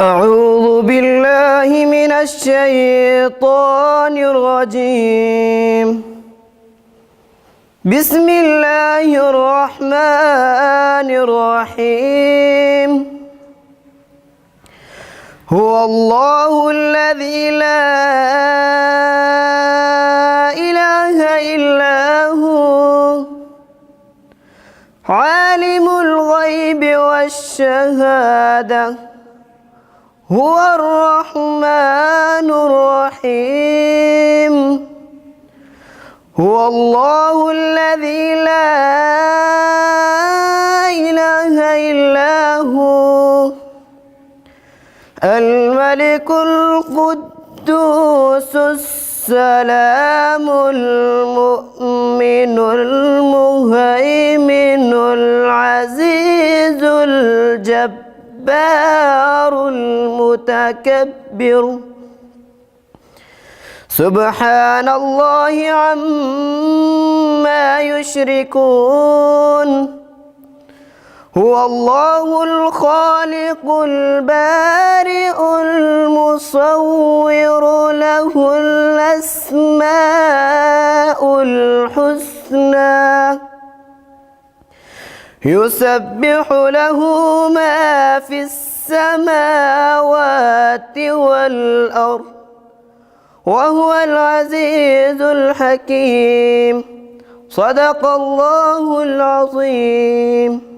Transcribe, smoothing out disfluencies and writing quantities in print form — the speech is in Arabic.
أعوذ بالله من الشيطان الرجيم. بسم الله الرحمن الرحيم. هو الله الذي لا إله إلا هو عالم الغيب والشهادة هو الرحمن الرحيم. هو الله الذي لا إله إلا هو الملك القدوس السلام المؤمن المهيمن العزيز الجبار المتكبر سبحان الله عما يشركون. هو الله الخالق البارئ المصور له الأسماء الحسنى يسبح له ما في السماوات والأرض وهو العزيز الحكيم. صدق الله العظيم.